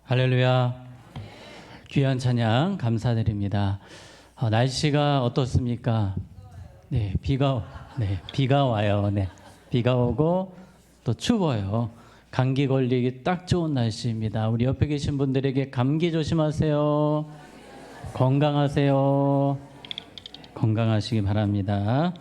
할렐루야. 귀한 찬양 감사드립니다. 날씨가 어떻습니까? 네, 비가 와요. 네, 비가 오고 또 추워요. 감기 걸리기 딱 좋은 날씨입니다. 우리 옆에 계신 분들에게 감기 조심하세요. 건강하세요. 건강하시기 바랍니다.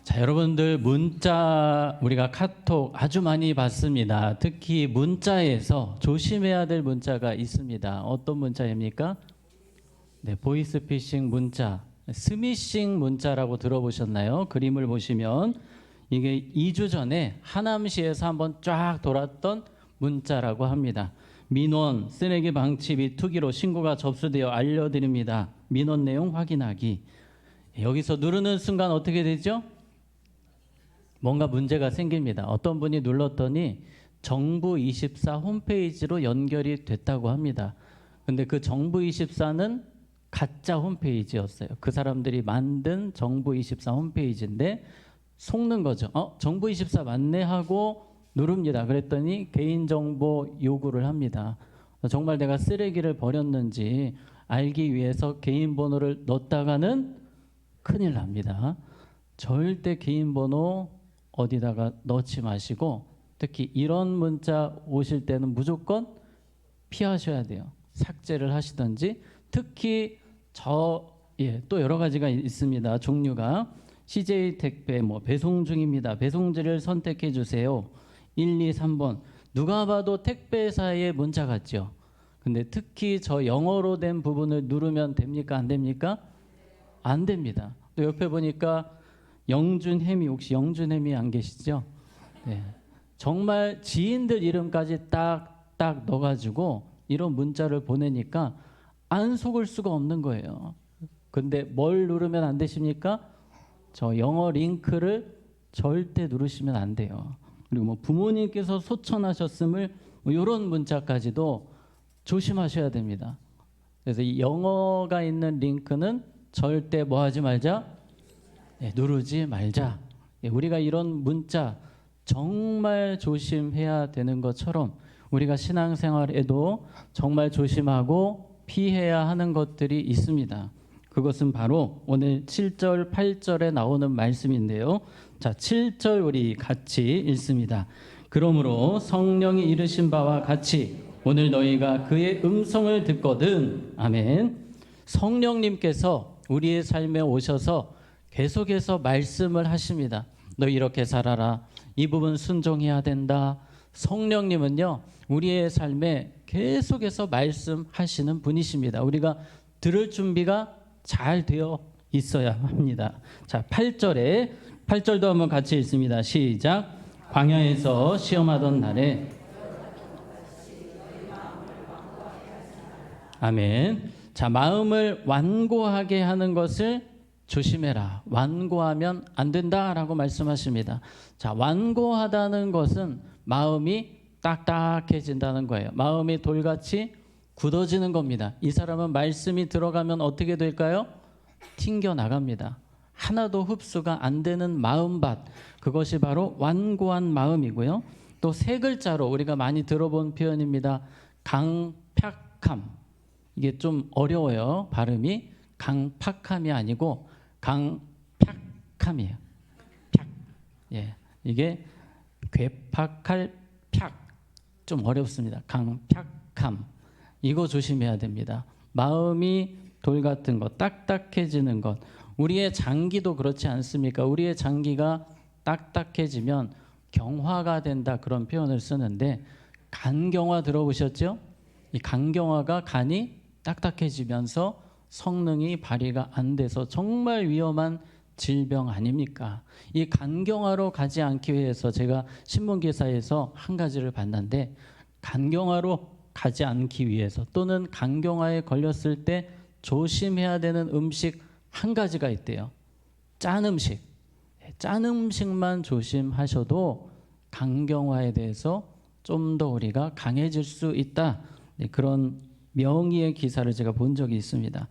자, 여러분들 문자, 우리가 카톡 아주 많이 받습니다. 특히 문자에서 조심해야 될 문자가 있습니다. 어떤 문자입니까? 네, 보이스피싱 문자, 스미싱 문자라고 들어보셨나요? 그림을 보시면 이게 2주 전에 하남시에서 한번 쫙 돌았던 문자라고 합니다. 민원, 쓰레기 방치 및 투기로 신고가 접수되어 알려드립니다. 민원 내용 확인하기. 여기서 누르는 순간 어떻게 되죠? 뭔가 문제가 생깁니다. 어떤 분이 눌렀더니 정부24 홈페이지로 연결이 됐다고 합니다. 근데 그 정부24는 가짜 홈페이지였어요. 그 사람들이 만든 정부24 홈페이지인데 속는 거죠. 정부24 맞네 하고 누릅니다. 그랬더니 개인정보 요구를 합니다. 정말 내가 쓰레기를 버렸는지 알기 위해서 개인 번호를 넣었다가는 큰일 납니다. 절대 개인 번호 어디다가 넣지 마시고, 특히 이런 문자 오실 때는 무조건 피하셔야 돼요. 삭제를 하시든지. 특히 또 여러 가지가 있습니다. 종류가 CJ 택배 배송 중입니다. 배송지를 선택해 주세요. 1, 2, 3번. 누가 봐도 택배사의 문자 같죠. 근데 특히 저 영어로 된 부분을 누르면 됩니까? 안 됩니까? 안 됩니다. 또 옆에 보니까 영준혜미, 혹시 영준혜미 안 계시죠? 네. 정말 지인들 이름까지 딱 넣어가지고 이런 문자를 보내니까 안 속을 수가 없는 거예요. 근데 뭘 누르면 안 되십니까? 저 영어 링크를 절대 누르시면 안 돼요. 그리고 부모님께서 소천하셨음을 이런 문자까지도 조심하셔야 됩니다. 그래서 이 영어가 있는 링크는 절대 하지 말자? 누르지 말자. 우리가 이런 문자 정말 조심해야 되는 것처럼 우리가 신앙생활에도 정말 조심하고 피해야 하는 것들이 있습니다. 그것은 바로 오늘 7절, 8절에 나오는 말씀인데요. 자, 7절 우리 같이 읽습니다. 그러므로 성령이 이르신 바와 같이 오늘 너희가 그의 음성을 듣거든. 아멘. 성령님께서 우리의 삶에 오셔서 계속해서 말씀을 하십니다. 너 이렇게 살아라. 이 부분 순종해야 된다. 성령님은요, 우리의 삶에 계속해서 말씀하시는 분이십니다. 우리가 들을 준비가 잘 되어 있어야 합니다. 자, 8절도 한번 같이 읽습니다. 시작. 광야에서 시험하던 날에 아멘. 자, 마음을 완고하게 하는 것을 조심해라. 완고하면 안 된다라고 말씀하십니다. 자, 완고하다는 것은 마음이 딱딱해진다는 거예요. 마음이 돌같이 굳어지는 겁니다. 이 사람은 말씀이 들어가면 어떻게 될까요? 튕겨 나갑니다. 하나도 흡수가 안 되는 마음밭, 그것이 바로 완고한 마음이고요. 또 세 글자로 우리가 많이 들어본 표현입니다. 강팍함. 이게 좀 어려워요. 발음이. 강팍함이 아니고 강팍함이에요. 팍. 이게 괴팍할 팍. 좀 어렵습니다. 강팍함. 이거 조심해야 됩니다. 마음이 돌 같은 것, 딱딱해지는 것. 우리의 장기도 그렇지 않습니까? 우리의 장기가 딱딱해지면 경화가 된다, 그런 표현을 쓰는데, 간경화 들어보셨죠? 이 간경화가 간이 딱딱해지면서 성능이 발휘가 안 돼서 정말 위험한 질병 아닙니까? 이 간경화로 가지 않기 위해서 제가 신문기사에서 한 가지를 봤는데, 간경화로 가지 않기 위해서 또는 간경화에 걸렸을 때 조심해야 되는 음식 한 가지가 있대요. 짠 음식. 짠 음식만 조심하셔도 간경화에 대해서 좀 더 우리가 강해질 수 있다. 그런 명의의 기사를 제가 본 적이 있습니다.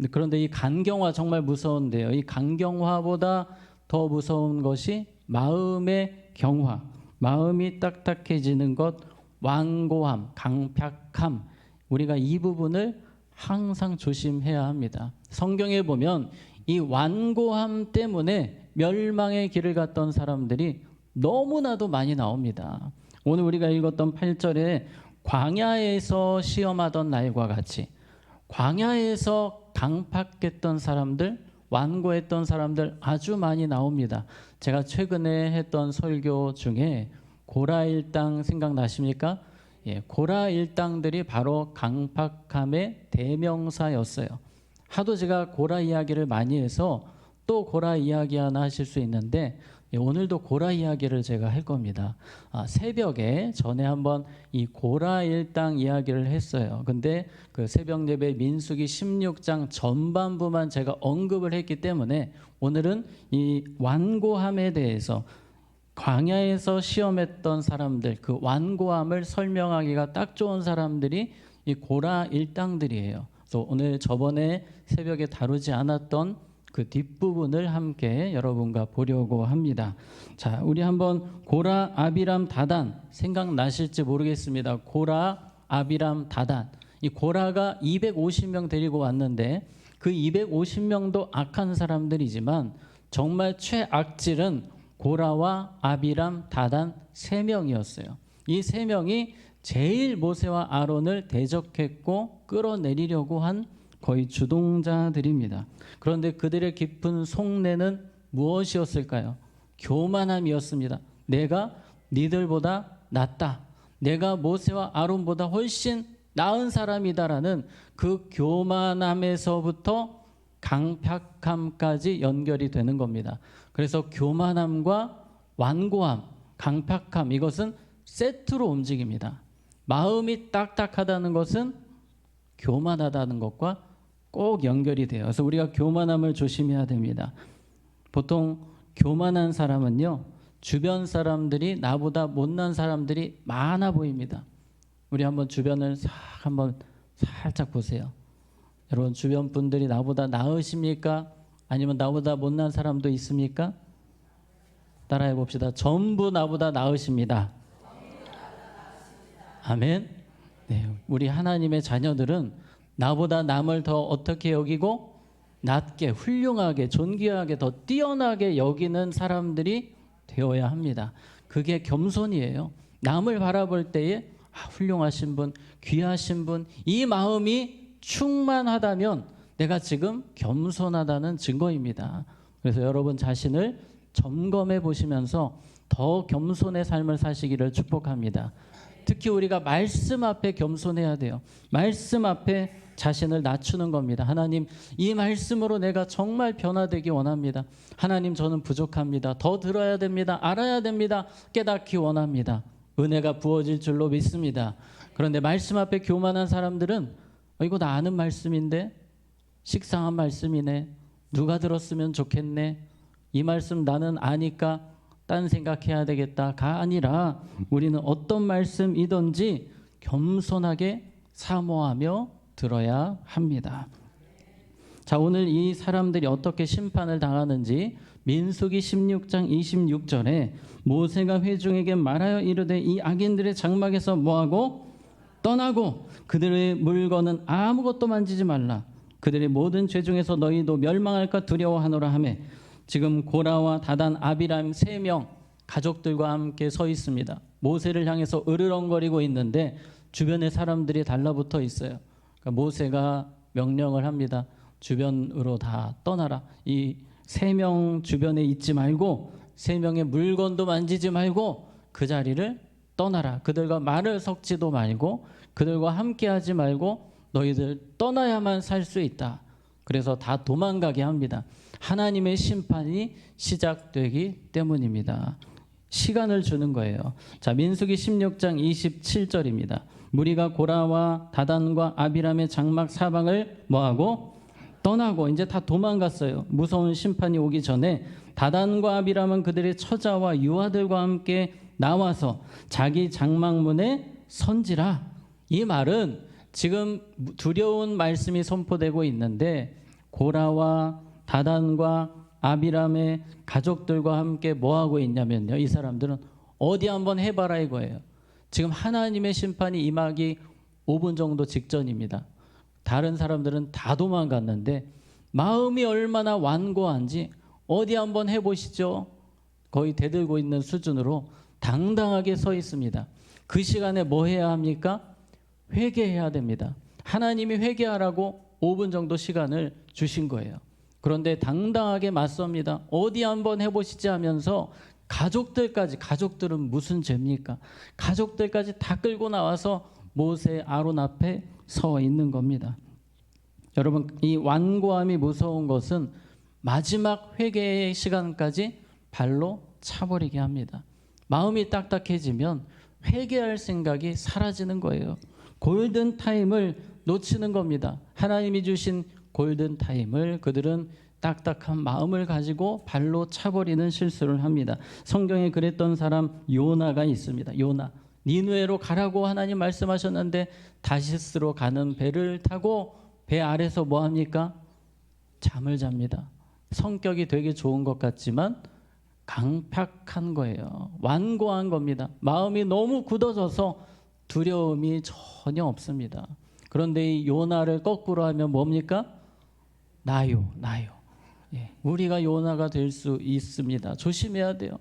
그런데 이 간경화 정말 무서운데요. 이 간경화보다 더 무서운 것이 마음의 경화, 마음이 딱딱해지는 것, 완고함, 강팍함, 우리가 이 부분을 항상 조심해야 합니다. 성경에 보면 이 완고함 때문에 멸망의 길을 갔던 사람들이 너무나도 많이 나옵니다. 오늘 우리가 읽었던 8절에 광야에서 시험하던 날과 같이 광야에서 강팍했던 사람들, 완고했던 사람들 아주 많이 나옵니다. 제가 최근에 했던 설교 중에 고라 일당 생각나십니까? 예, 고라 일당들이 바로 강팍함의 대명사였어요. 하도 제가 고라 이야기를 많이 해서 또 고라 이야기 하나 하실 수 있는데, 예, 오늘도 고라 이야기를 제가 할 겁니다. 새벽에 전에 한번 이 고라 일당 이야기를 했어요. 근데 그 새벽 예배 민수기 16장 전반부만 제가 언급을 했기 때문에 오늘은 이 완고함에 대해서, 광야에서 시험했던 사람들, 그 완고함을 설명하기가 딱 좋은 사람들이 이 고라 일당들이에요. 그래서 오늘 저번에 새벽에 다루지 않았던 그 뒷부분을 함께 여러분과 보려고 합니다. 자, 우리 한번 고라, 아비람, 다단 생각나실지 모르겠습니다. 고라, 아비람, 다단. 이 고라가 250명 데리고 왔는데 그 250명도 악한 사람들이지만 정말 최악질은 고라와 아비람, 다단 3명이었어요. 이 3명이 제일 모세와 아론을 대적했고 끌어내리려고 한 거의 주동자들입니다. 그런데 그들의 깊은 속내는 무엇이었을까요? 교만함이었습니다. 내가 니들보다 낫다. 내가 모세와 아론보다 훨씬 나은 사람이다라는 그 교만함에서부터 강팍함까지 연결이 되는 겁니다. 그래서 교만함과 완고함, 강팍함, 이것은 세트로 움직입니다. 마음이 딱딱하다는 것은 교만하다는 것과 꼭 연결이 돼요. 그래서 우리가 교만함을 조심해야 됩니다. 보통 교만한 사람은요, 주변 사람들이 나보다 못난 사람들이 많아 보입니다. 우리 한번 주변을 한번 살짝 보세요. 여러분, 주변 분들이 나보다 나으십니까? 아니면 나보다 못난 사람도 있습니까? 따라해 봅시다. 전부 나보다 나으십니다. 아멘. 네, 우리 하나님의 자녀들은 나보다 남을 더 어떻게 여기고 낮게, 훌륭하게, 존귀하게, 더 뛰어나게 여기는 사람들이 되어야 합니다. 그게 겸손이에요. 남을 바라볼 때에 훌륭하신 분, 귀하신 분, 이 마음이 충만하다면 내가 지금 겸손하다는 증거입니다. 그래서 여러분 자신을 점검해 보시면서 더 겸손의 삶을 사시기를 축복합니다. 특히 우리가 말씀 앞에 겸손해야 돼요. 말씀 앞에 자신을 낮추는 겁니다. 하나님, 이 말씀으로 내가 정말 변화되기 원합니다. 하나님, 저는 부족합니다. 더 들어야 됩니다. 알아야 됩니다. 깨닫기 원합니다. 은혜가 부어질 줄로 믿습니다. 그런데 말씀 앞에 교만한 사람들은 이거 나 아는 말씀인데, 식상한 말씀이네, 누가 들었으면 좋겠네, 이 말씀 나는 아니까 딴 생각해야 되겠다가 아니라 우리는 어떤 말씀이든지 겸손하게 사모하며 들어야 합니다. 자, 오늘 이 사람들이 어떻게 심판을 당하는지 민수기 16장 26절에 모세가 회중에게 말하여 이르되 이 악인들의 장막에서 뭐하고 떠나고 그들의 물건은 아무것도 만지지 말라. 그들의 모든 죄 중에서 너희도 멸망할까 두려워하노라 하며, 지금 고라와 다단, 아비람 3명 가족들과 함께 서 있습니다. 모세를 향해서 으르렁거리고 있는데 주변에 사람들이 달라붙어 있어요. 그러니까 모세가 명령을 합니다. 주변으로 다 떠나라. 이 3명 주변에 있지 말고 3명의 물건도 만지지 말고 그 자리를 떠나라. 그들과 말을 섞지도 말고 그들과 함께하지 말고 너희들 떠나야만 살 수 있다. 그래서 다 도망가게 합니다. 하나님의 심판이 시작되기 때문입니다. 시간을 주는 거예요. 자, 민수기 16장 27절입니다. 무리가 고라와 다단과 아비람의 장막 사방을 뭐하고 떠나고 이제 다 도망갔어요. 무서운 심판이 오기 전에 다단과 아비람은 그들의 처자와 유아들과 함께 나와서 자기 장막문에 선지라. 이 말은 지금 두려운 말씀이 선포되고 있는데 고라와 다단과 아비람의 가족들과 함께 뭐하고 있냐면요, 이 사람들은 어디 한번 해봐라 이거예요. 지금 하나님의 심판이 임하기 5분 정도 직전입니다. 다른 사람들은 다 도망갔는데 마음이 얼마나 완고한지 어디 한번 해보시죠. 거의 대들고 있는 수준으로 당당하게 서 있습니다. 그 시간에 뭐 해야 합니까? 회개해야 됩니다. 하나님이 회개하라고 5분 정도 시간을 주신 거예요. 그런데 당당하게 맞섭니다. 어디 한번 해보시지 하면서 가족들까지, 가족들은 무슨 죄입니까? 가족들까지 다 끌고 나와서 모세 아론 앞에 서 있는 겁니다. 여러분, 이 완고함이 무서운 것은 마지막 회개의 시간까지 발로 차버리게 합니다. 마음이 딱딱해지면 회개할 생각이 사라지는 거예요. 골든 타임을 놓치는 겁니다. 하나님이 주신 골든 타임을 그들은 딱딱한 마음을 가지고 발로 차버리는 실수를 합니다. 성경에 그랬던 사람 요나가 있습니다. 요나, 니느웨로 가라고 하나님 말씀하셨는데 다시스로 가는 배를 타고 배 아래서 뭐 합니까? 잠을 잡니다. 성격이 되게 좋은 것 같지만 강팍한 거예요. 완고한 겁니다. 마음이 너무 굳어져서 두려움이 전혀 없습니다. 그런데 이 요나를 거꾸로 하면 뭡니까? 나요. 예, 우리가 요나가 될 수 있습니다. 조심해야 돼요.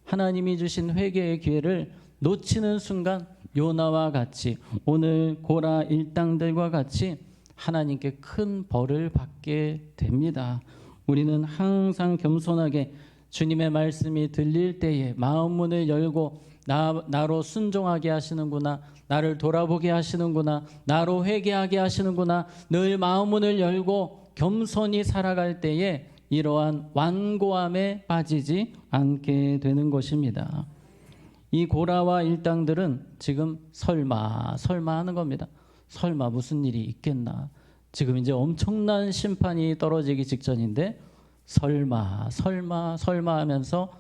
하나님이 주신 회개의 기회를 놓치는 순간 요나와 같이, 오늘 고라 일당들과 같이 하나님께 큰 벌을 받게 됩니다. 우리는 항상 겸손하게 주님의 말씀이 들릴 때에 마음 문을 열고 나로 순종하게 하시는구나, 나를 돌아보게 하시는구나, 나로 회개하게 하시는구나, 늘 마음 문을 열고 겸손히 살아갈 때에 이러한 완고함에 빠지지 않게 되는 것입니다. 이 고라와 일당들은 지금 설마 하는 겁니다. 설마 무슨 일이 있겠나. 지금 이제 엄청난 심판이 떨어지기 직전인데 설마 하면서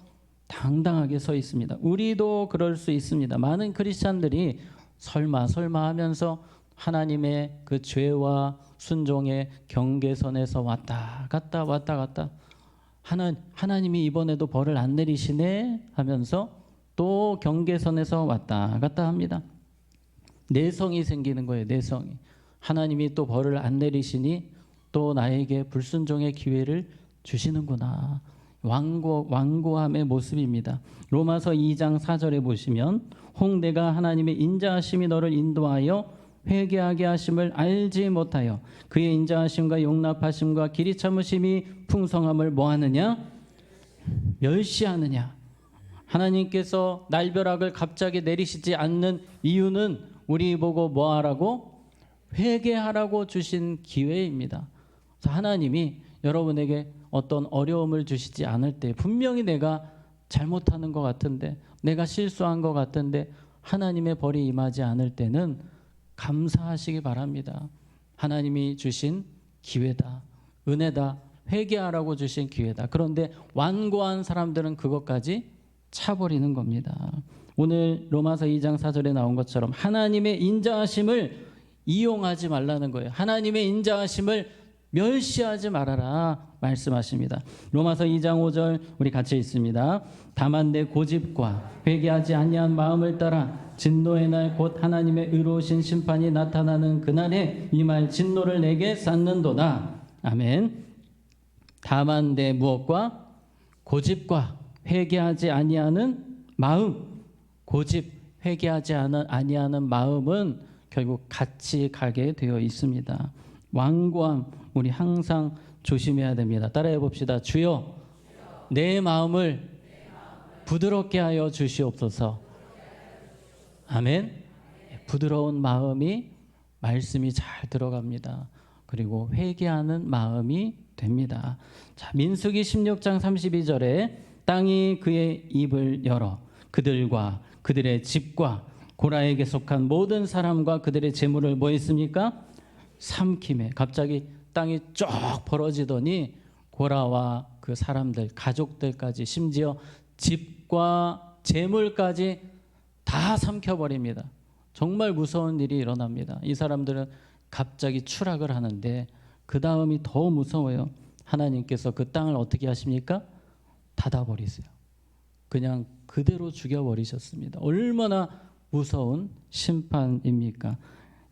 당당하게 서 있습니다. 우리도 그럴 수 있습니다. 많은 크리스찬들이 설마 하면서 하나님의 그 죄와 순종의 경계선에서 왔다 갔다 하나님이 이번에도 벌을 안 내리시네 하면서 또 경계선에서 왔다 갔다 합니다. 내성이 생기는 거예요. 내성이. 하나님이 또 벌을 안 내리시니 또 나에게 불순종의 기회를 주시는구나. 완고함의 모습입니다. 로마서 2장 4절에 보시면 홍대가 하나님의 인자하심이 너를 인도하여 회개하게 하심을 알지 못하여 그의 인자하심과 용납하심과 길이 참으심이 풍성함을 뭐하느냐? 멸시하느냐. 하나님께서 날벼락을 갑자기 내리시지 않는 이유는 우리 보고 뭐하라고? 회개하라고 주신 기회입니다. 하나님이 여러분에게 어떤 어려움을 주시지 않을 때 분명히 내가 잘못하는 것 같은데, 내가 실수한 것 같은데 하나님의 벌이 임하지 않을 때는 감사하시기 바랍니다. 하나님이 주신 기회다, 은혜다, 회개하라고 주신 기회다. 그런데 완고한 사람들은 그것까지 차버리는 겁니다. 오늘 로마서 2장 4절에 나온 것처럼 하나님의 인자하심을 이용하지 말라는 거예요. 하나님의 인자하심을 멸시하지 말아라 말씀하십니다. 로마서 2장 5절 우리 같이 읽습니다. 다만 내 고집과 회개하지 아니한 마음을 따라 진노의 날 곧 하나님의 의로우신 심판이 나타나는 그날에 이 말 진노를 내게 쌓는도다. 아멘. 다만 내 무엇과? 고집과 회개하지 아니하는 마음. 고집, 회개하지 아니하는 마음은 결국 같이 가게 되어 있습니다. 완고함 우리 항상 조심해야 됩니다. 따라해 봅시다. 주여 내 마음을 부드럽게 하여 주시옵소서. 아멘. 부드러운 마음이 말씀이 잘 들어갑니다. 그리고 회개하는 마음이 됩니다. 자, 민수기 16장 32절에 땅이 그의 입을 열어 그들과 그들의 집과 고라에게 속한 모든 사람과 그들의 재물을 뭐 했습니까? 삼킴에. 갑자기 땅이 쫙 벌어지더니 고라와 그 사람들, 가족들까지, 심지어 집과 재물까지 다 삼켜버립니다. 정말 무서운 일이 일어납니다. 이 사람들은 갑자기 추락을 하는데 그 다음이 더 무서워요. 하나님께서 그 땅을 어떻게 하십니까? 닫아버리세요. 그냥 그대로 죽여버리셨습니다. 얼마나 무서운 심판입니까?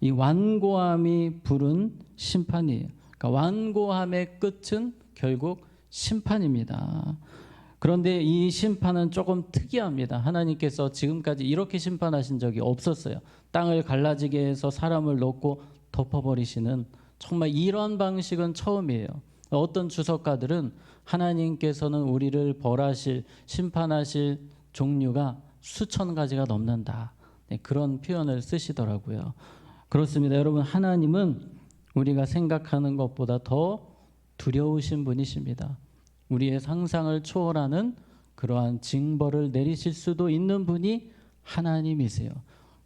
이 완고함이 부른 심판이에요. 그러니까 완고함의 끝은 결국 심판입니다. 그런데 이 심판은 조금 특이합니다. 하나님께서 지금까지 이렇게 심판하신 적이 없었어요. 땅을 갈라지게 해서 사람을 넣고 덮어버리시는, 정말 이런 방식은 처음이에요. 어떤 주석가들은 하나님께서는 우리를 벌하실, 심판하실 종류가 수천 가지가 넘는다, 네, 그런 표현을 쓰시더라고요. 그렇습니다. 여러분, 하나님은 우리가 생각하는 것보다 더 두려우신 분이십니다. 우리의 상상을 초월하는 그러한 징벌을 내리실 수도 있는 분이 하나님이세요.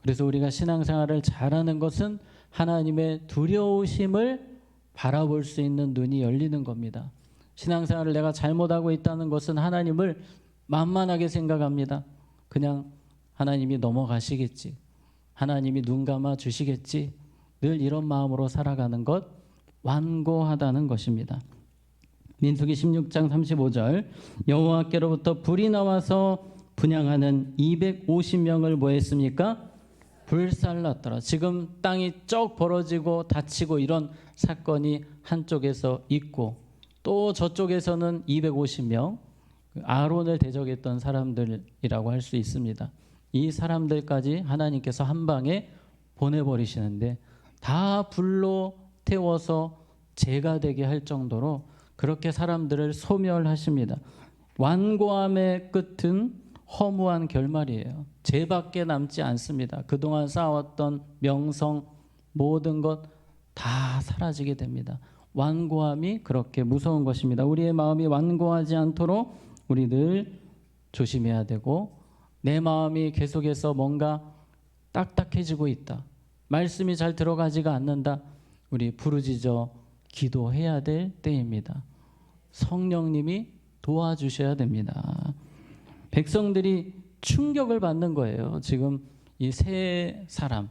그래서 우리가 신앙생활을 잘하는 것은 하나님의 두려우심을 바라볼 수 있는 눈이 열리는 겁니다. 신앙생활을 내가 잘못하고 있다는 것은 하나님을 만만하게 생각합니다. 그냥 하나님이 넘어가시겠지, 하나님이 눈 감아 주시겠지, 늘 이런 마음으로 살아가는 것, 완고하다는 것입니다. 민수기 16장 35절, 여호와께로부터 불이 나와서 분향하는 250명을 뭐 했습니까? 불살랐더라. 지금 땅이 쩍 벌어지고 닫히고 이런 사건이 한쪽에서 있고, 또 저쪽에서는 250명, 아론을 대적했던 사람들이라고 할 수 있습니다. 이 사람들까지 하나님께서 한 방에 보내버리시는데 다 불로 태워서 재가 되게 할 정도로 그렇게 사람들을 소멸하십니다. 완고함의 끝은 허무한 결말이에요. 죄밖에 남지 않습니다. 그동안 쌓아왔던 명성, 모든 것 다 사라지게 됩니다. 완고함이 그렇게 무서운 것입니다. 우리의 마음이 완고하지 않도록 우리 늘 조심해야 되고, 내 마음이 계속해서 뭔가 딱딱해지고 있다, 말씀이 잘 들어가지가 않는다, 우리 부르짖어 기도해야 될 때입니다. 성령님이 도와주셔야 됩니다. 백성들이 충격을 받는 거예요. 지금 이 세 사람,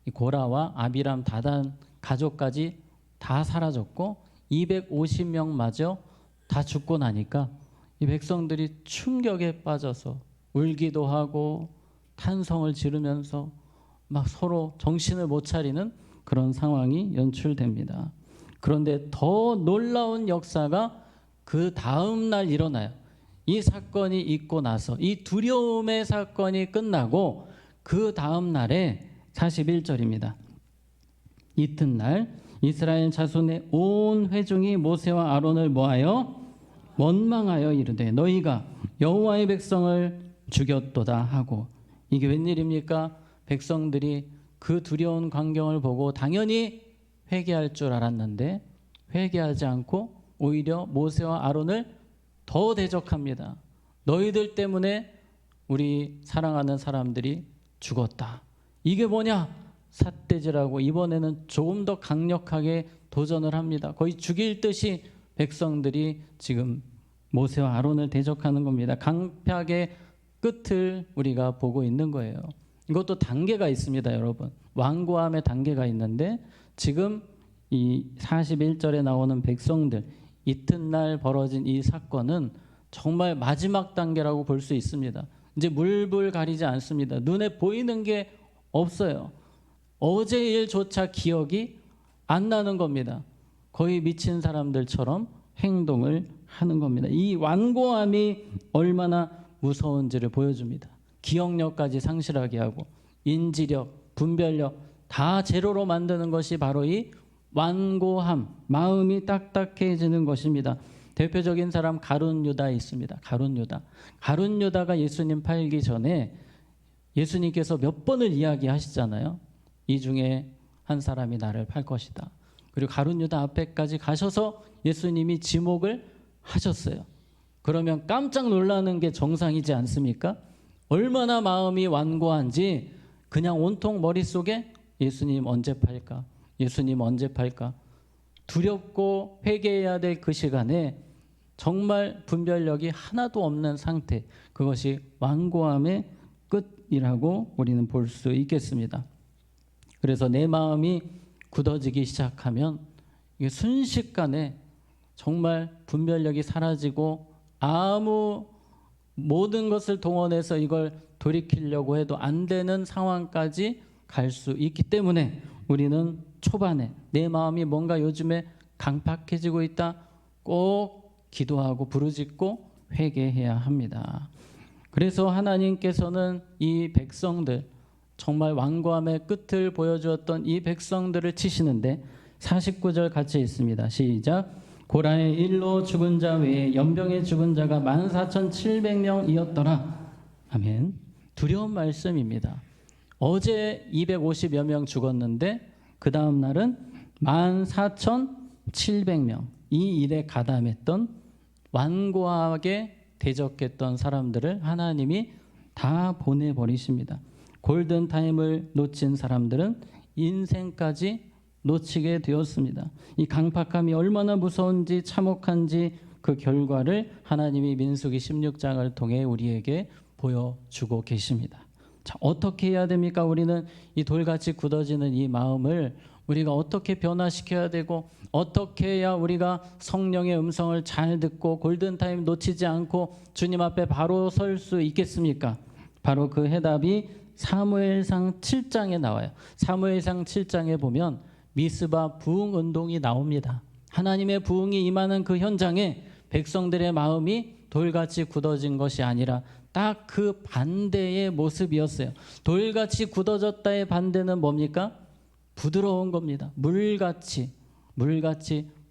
이 고라와 아비람, 다단 가족까지 다 사라졌고 250명마저 다 죽고 나니까 이 백성들이 충격에 빠져서 울기도 하고 탄성을 지르면서 막 서로 정신을 못 차리는 그런 상황이 연출됩니다. 그런데 더 놀라운 역사가 그 다음 날 일어나요. 이 사건이 있고 나서, 이 두려움의 사건이 끝나고 그 다음 날에 41절입니다. 이튿날 이스라엘 자손의 온 회중이 모세와 아론을 모하여 원망하여 이르되 너희가 여호와의 백성을 죽였도다 하고. 이게 웬일입니까? 백성들이 그 두려운 광경을 보고 당연히 회개할 줄 알았는데 회개하지 않고 오히려 모세와 아론을 더 대적합니다. 너희들 때문에 우리 사랑하는 사람들이 죽었다. 이게 뭐냐? 삿대질하고 이번에는 조금 더 강력하게 도전을 합니다. 거의 죽일 듯이 백성들이 지금 모세와 아론을 대적하는 겁니다. 강팍의 끝을 우리가 보고 있는 거예요. 이것도 단계가 있습니다, 여러분. 완고함의 단계가 있는데 지금 이 41절에 나오는 백성들, 이튿날 벌어진 이 사건은 정말 마지막 단계라고 볼 수 있습니다. 이제 물불 가리지 않습니다. 눈에 보이는 게 없어요. 어제 일조차 기억이 안 나는 겁니다. 거의 미친 사람들처럼 행동을 하는 겁니다. 이 완고함이 얼마나 무서운지를 보여줍니다. 기억력까지 상실하게 하고 인지력, 분별력 다 제로로 만드는 것이 바로 이 완고함, 마음이 딱딱해지는 것입니다. 대표적인 사람 가룟 유다 있습니다. 가룟 유다. 가룟 유다가 예수님 팔기 전에 예수님께서 몇 번을 이야기하시잖아요. 이 중에 한 사람이 나를 팔 것이다. 그리고 가룟 유다 앞에까지 가셔서 예수님이 지목을 하셨어요. 그러면 깜짝 놀라는 게 정상이지 않습니까? 얼마나 마음이 완고한지 그냥 온통 머릿속에 예수님 언제 팔까? 예수님 언제 팔까? 두렵고 회개해야 될 그 시간에 정말 분별력이 하나도 없는 상태, 그것이 완고함의 끝이라고 우리는 볼 수 있겠습니다. 그래서 내 마음이 굳어지기 시작하면 이게 순식간에 정말 분별력이 사라지고 아무 모든 것을 동원해서 이걸 돌이키려고 해도 안 되는 상황까지 갈 수 있기 때문에 우리는 초반에 내 마음이 뭔가 요즘에 강팍해지고 있다, 꼭 기도하고 부르짖고 회개해야 합니다. 그래서 하나님께서는 이 백성들, 정말 완고함의 끝을 보여주었던 이 백성들을 치시는데 49절 같이 있습니다. 시작. 고라의 일로 죽은 자 외에 연병에 죽은 자가 14,700명이었더라. 아멘. 두려운 말씀입니다. 어제 250여 명 죽었는데 그 다음 날은 14,700명, 이 일에 가담했던 완고하게 대적했던 사람들을 하나님이 다 보내버리십니다. 골든타임을 놓친 사람들은 인생까지 놓치게 되었습니다. 이 강팍함이 얼마나 무서운지 참혹한지 그 결과를 하나님이 민수기 16장을 통해 우리에게 보여주고 계십니다. 자, 어떻게 해야 됩니까? 우리는 이 돌같이 굳어지는 이 마음을 우리가 어떻게 변화시켜야 되고, 어떻게 해야 우리가 성령의 음성을 잘 듣고 골든타임 놓치지 않고 주님 앞에 바로 설 수 있겠습니까? 바로 그 해답이 사무엘상 7장에 나와요. 사무엘상 7장에 보면 미스바 부흥운동이 나옵니다. 하나님의 부흥이 임하는 그 현장에 백성들의 마음이 돌같이 굳어진 것이 아니라 딱 그 반대의 모습이었어요. 돌같이 굳어졌다의 반대는 뭡니까? 부드러운 겁니다. 물같이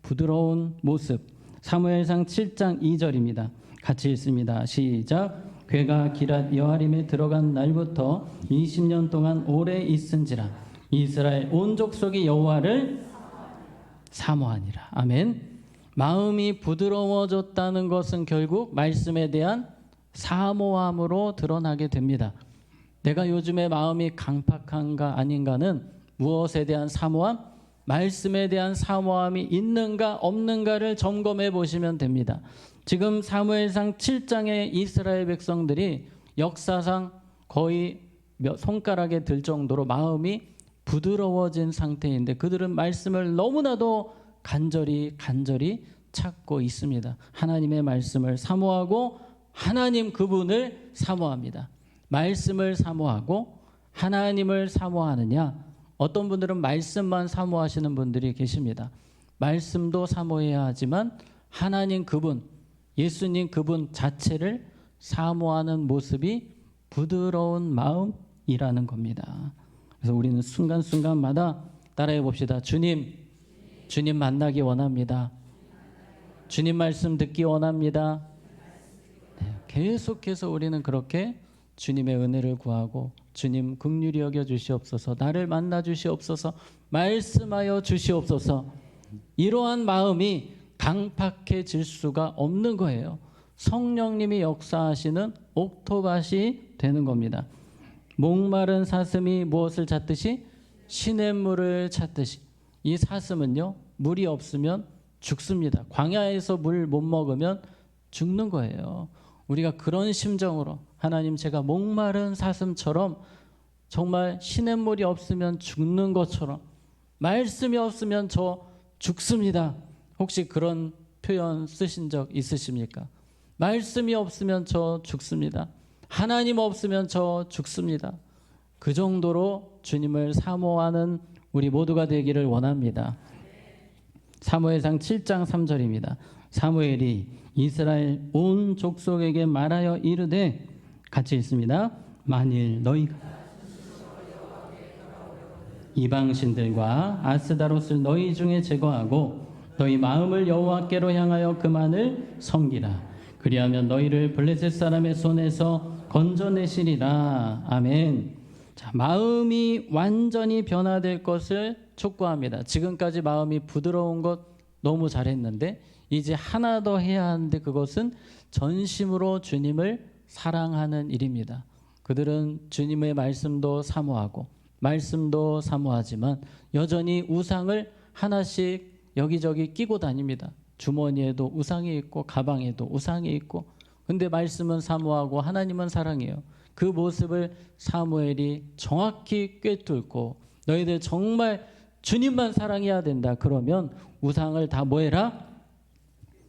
부드러운 모습. 사무엘상 7장 2절입니다. 같이 읽습니다. 시작. 괴가 기랏 여아림에 들어간 날부터 20년 동안 오래 있은지라 이스라엘 온 족속이 여호와를 사모하니라. 아멘. 마음이 부드러워졌다는 것은 결국 말씀에 대한 사모함으로 드러나게 됩니다. 내가 요즘에 마음이 강팍한가 아닌가는 무엇에 대한 사모함? 말씀에 대한 사모함이 있는가 없는가를 점검해 보시면 됩니다. 지금 사무엘상 7장의 이스라엘 백성들이 역사상 거의 손가락에 들 정도로 마음이 부드러워진 상태인데 그들은 말씀을 너무나도 간절히 찾고 있습니다. 하나님의 말씀을 사모하고 하나님 그분을 사모합니다. 말씀을 사모하고 하나님을 사모하느냐? 어떤 분들은 말씀만 사모하시는 분들이 계십니다. 말씀도 사모해야 하지만 하나님 그분, 예수님 그분 자체를 사모하는 모습이 부드러운 마음이라는 겁니다. 그래서 우리는 순간순간마다 따라해 봅시다. 주님 만나기 원합니다. 주님 말씀 듣기 원합니다. 네, 계속해서 우리는 그렇게 주님의 은혜를 구하고 주님 긍휼히 여겨 주시옵소서, 나를 만나 주시옵소서, 말씀하여 주시옵소서. 이러한 마음이 강팍해질 수가 없는 거예요. 성령님이 역사하시는 옥토밭이 되는 겁니다. 목마른 사슴이 무엇을 찾듯이? 시냇물을 찾듯이. 이 사슴은요, 물이 없으면 죽습니다. 광야에서 물 못 먹으면 죽는 거예요. 우리가 그런 심정으로 하나님, 제가 목마른 사슴처럼 정말 시냇물이 없으면 죽는 것처럼, 말씀이 없으면 저 죽습니다. 혹시 그런 표현 쓰신 적 있으십니까? 말씀이 없으면 저 죽습니다. 하나님 없으면 저 죽습니다. 그 정도로 주님을 사모하는 우리 모두가 되기를 원합니다. 사무엘상 7장 3절입니다. 사무엘이 이스라엘 온 족속에게 말하여 이르되, 같이 읽습니다. 만일 너희가 이방신들과 아스다롯을 너희 중에 제거하고 너희 마음을 여호와께로 향하여 그만을 섬기라. 그리하면 너희를 블레셋 사람의 손에서 건져내시리라. 아멘. 자, 마음이 완전히 변화될 것을 촉구합니다. 지금까지 마음이 부드러운 것 너무 잘했는데 이제 하나 더 해야 하는데 그것은 전심으로 주님을 사랑하는 일입니다. 그들은 주님의 말씀도 사모하고 말씀도 사모하지만 여전히 우상을 하나씩 여기저기 끼고 다닙니다. 주머니에도 우상이 있고 가방에도 우상이 있고, 근데 말씀은 사모하고 하나님은 사랑해요. 그 모습을 사무엘이 정확히 꿰뚫고 너희들 정말 주님만 사랑해야 된다. 그러면 우상을 다 뭐해라?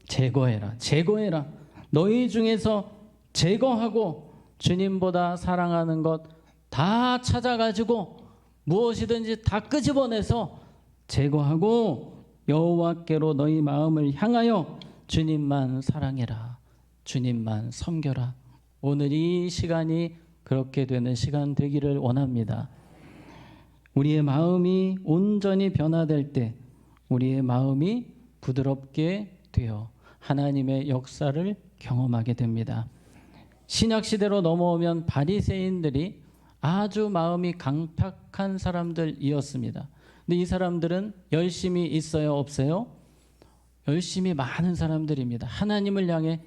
제거해라. 너희 중에서 제거하고 주님보다 사랑하는 것 다 찾아가지고 무엇이든지 다 끄집어내서 제거하고 여호와께로 너희 마음을 향하여 주님만 사랑해라. 주님만 섬겨라. 오늘 이 시간이 그렇게 되는 시간 되기를 원합니다. 우리의 마음이 온전히 변화될 때 우리의 마음이 부드럽게 되어 하나님의 역사를 경험하게 됩니다. 신약시대로 넘어오면 바리새인들이 아주 마음이 강팍한 사람들이었습니다. 근데 이 사람들은 열심이 있어요, 없어요? 열심히 많은 사람들입니다. 하나님을 향해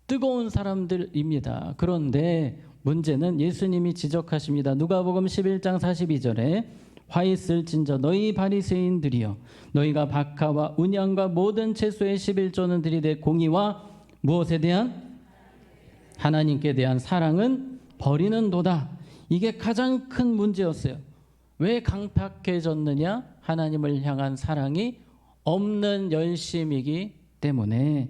뜨거운 사람들입니다. 그런데 문제는 예수님이 지적하십니다. 누가복음 11장 42절에 화 있을진저 너희 바리새인들이여 너희가 박하와 운양과 모든 채소의 11조는 들이되 공의와 무엇에 대한? 하나님께 대한 사랑은 버리는도다. 이게 가장 큰 문제였어요. 왜 강팍해졌느냐? 하나님을 향한 사랑이 없는 열심이기 때문에.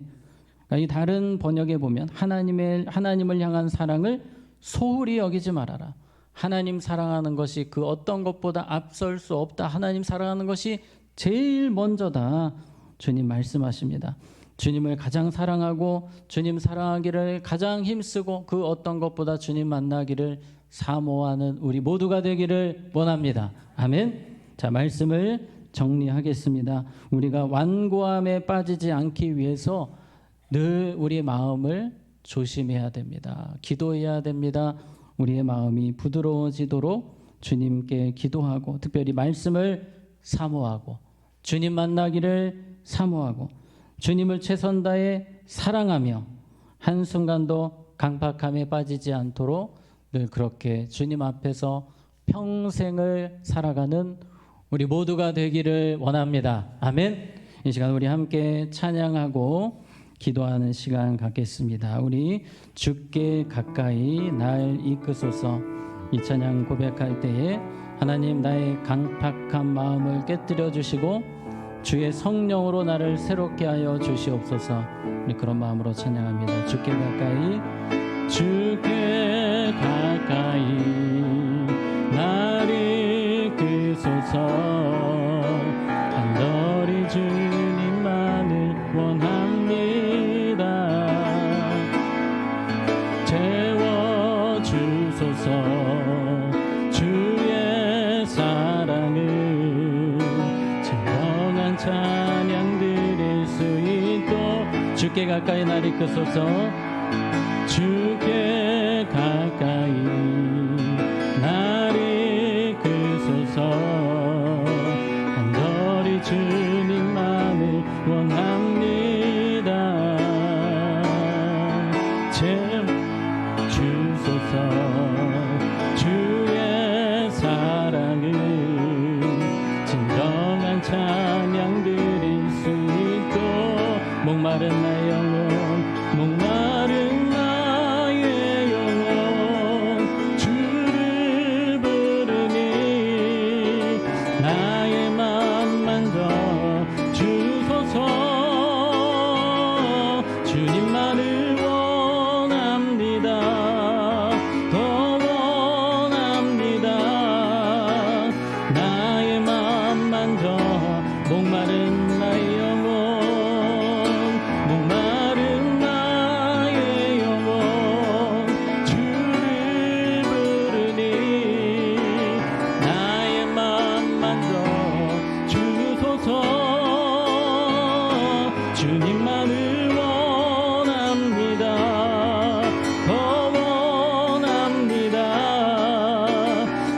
그러니까 이 다른 번역에 보면 하나님을 향한 사랑을 소홀히 여기지 말아라. 하나님 사랑하는 것이 그 어떤 것보다 앞설 수 없다. 하나님 사랑하는 것이 제일 먼저다. 주님 말씀하십니다. 주님을 가장 사랑하고 주님 사랑하기를 가장 힘쓰고 그 어떤 것보다 주님 만나기를 사모하는 우리 모두가 되기를 원합니다. 아멘. 자, 말씀을 정리하겠습니다. 우리가 완고함에 빠지지 않기 위해서 늘 우리 마음을 조심해야 됩니다. 기도해야 됩니다. 우리의 마음이 부드러워지도록 주님께 기도하고 특별히 말씀을 사모하고 주님 만나기를 사모하고 주님을 최선 다해 사랑하며 한순간도 강팍함에 빠지지 않도록 늘 그렇게 주님 앞에서 평생을 살아가는 우리 모두가 되기를 원합니다. 아멘. 이 시간 우리 함께 찬양하고 기도하는 시간 갖겠습니다. 우리 주께 가까이 날 이끄소서. 이 찬양 고백할 때에 하나님 나의 강팍한 마음을 깨뜨려 주시고 주의 성령으로 나를 새롭게 하여 주시옵소서. 우리 그런 마음으로 찬양합니다. 주께 가까이 주께 가까이 나를 이끄소서. 간절히 주님만을 원합니다. 채워주소서. 주의 사랑을 진정한 찬양 드릴 수 있도록 주께 가까이 나를 이끄소서. 주께 가까이 나를 이끄소서. 간절히 주님만을 원합니다. 채워주소서. 주의 사랑을 진정한 찬양 드릴 수 있도록 목마른 나의 영혼 목마른 나의 영혼 주를 부르니 나의 맘 만져 주소서. 주님만을 원합니다. 더 원합니다. 나의 맘 만져 목마른 나의 영혼 목마른 나의 영혼 주를 부르니 나의 맘 만져 주소서. 주님만을 원합니다. 더 원합니다.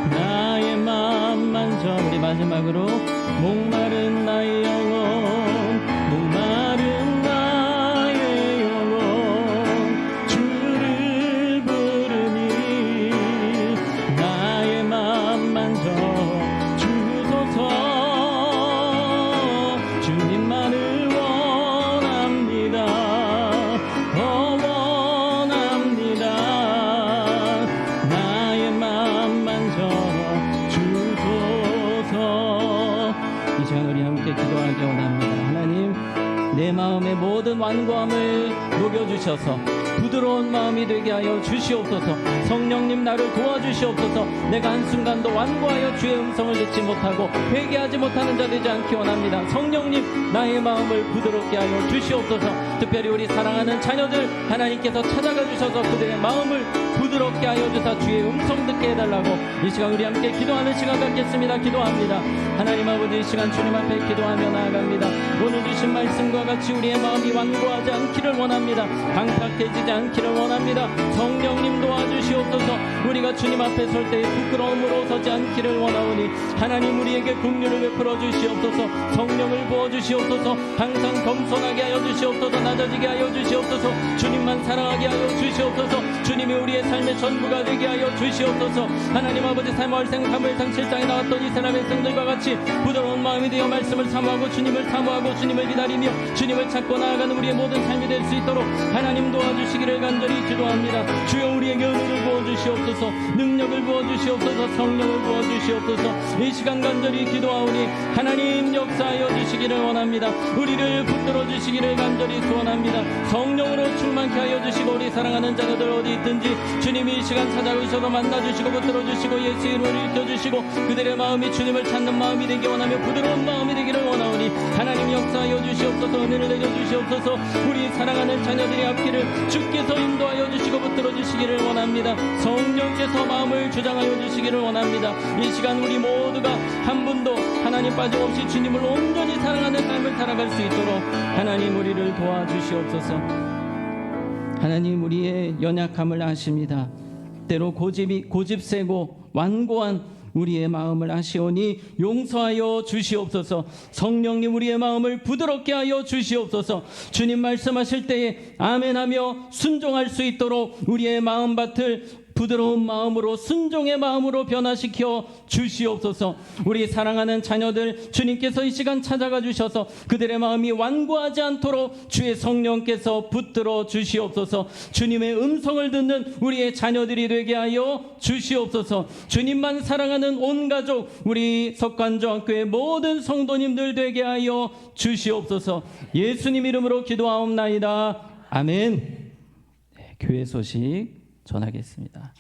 나의 맘 만져. 우리 마지막으로 목마른 나의 영혼 목마른 나의 영혼 주를 부르니 나의 맘 만져 주소서. 주님만을 원합니다. 더 원합니다. 나의 맘 만져 주소서. 이 시간 우리 함께 기도하기 원합니다. 하나님 내 마음의 모든 완고함을 녹여주셔서 부드러운 마음이 되게 하여 주시옵소서. 성령님 나를 도와주시옵소서. 내가 한순간도 완고하여 주의 음성을 듣지 못하고 회개하지 못하는 자 되지 않기 원합니다. 성령님 나의 마음을 부드럽게 하여 주시옵소서. 특별히 우리 사랑하는 자녀들 하나님께서 찾아가 주셔서 그들의 마음을 부드럽게 하여 주사 주의 음성 듣게 해달라고 이 시간 우리 함께 기도하는 시간 갖겠습니다. 기도합니다. 하나님 아버지, 이 시간 주님 앞에 기도하며 나아갑니다. 오늘 주신 말씀과 같이 우리의 마음이 완고하지 않기를 원합니다. 강팍해지지 않기를 원합니다. 성령님 도와주시옵소서. 우리가 주님 앞에 설 때에 부끄러움으로 서지 않기를 원하오니 하나님 우리에게 긍휼을 베풀어 주시옵소서. 성령을 부어주시옵소서. 항상 겸손하게 하여 주시옵소서. 낮아지게 하여 주시옵소서. 주님만 사랑하게 하여 주시옵소서. 주님이 우리의 삶의 전부가 되게 하여 주시옵소서. 하나님 아버지, 사무엘상 7장에 나왔던 이스라엘 백성들과 같이 부드러운 마음이 되어 말씀을 사모하고 주님을 사모하고 주님을 기다리며 주님을 찾고 나아가는 우리의 모든 삶이 될 수 있도록 하나님 도와주시기를 간절히 기도합니다. 주여 우리에게 은혜를 부어주시옵소서. 능력을 부어주시옵소서. 성령을 부어주시옵소서. 이 시간 간절히 기도하오니 하나님 역사하여 주시기를 원합니다. 우리를 붙들어 주시기를 간절히 소원합니다. 성령으로 충만케 하여 주시고 우리 사랑하는 자녀들 어디 있든지 주님이 이 시간 찾아오셔서 만나주시고 붙들어 주시고 예수 이름을 일깨주시고 그들의 마음이 주님을 찾는 마음이 되기 원하며 부드러운 마음이 되기를 원하오니 하나님 역사하여 주시옵소서. 은혜를 내려주시옵소서. 우리 사랑하는 자녀들의 앞길을 주께서 인도하여 주시고 붙들어 주시기를 원합니다. 성령께서 마음을 주장하여 주시기를 원합니다. 이 시간 우리 모두가 한 분도 하나님 빠짐없이 주님을 온전히 사랑하는 삶을 살아갈 수 있도록 하나님 우리를 도와주시옵소서. 하나님 우리의 연약함을 아십니다. 때로 고집세고 완고한 우리의 마음을 아시오니 용서하여 주시옵소서. 성령님 우리의 마음을 부드럽게 하여 주시옵소서. 주님 말씀하실 때에 아멘하며 순종할 수 있도록 우리의 마음밭을 부드러운 마음으로 순종의 마음으로 변화시켜 주시옵소서. 우리 사랑하는 자녀들 주님께서 이 시간 찾아가 주셔서 그들의 마음이 완고하지 않도록 주의 성령께서 붙들어 주시옵소서. 주님의 음성을 듣는 우리의 자녀들이 되게 하여 주시옵소서. 주님만 사랑하는 온 가족 우리 석관중학교의 모든 성도님들 되게 하여 주시옵소서. 예수님 이름으로 기도하옵나이다. 아멘. 네, 교회 소식 전하겠습니다.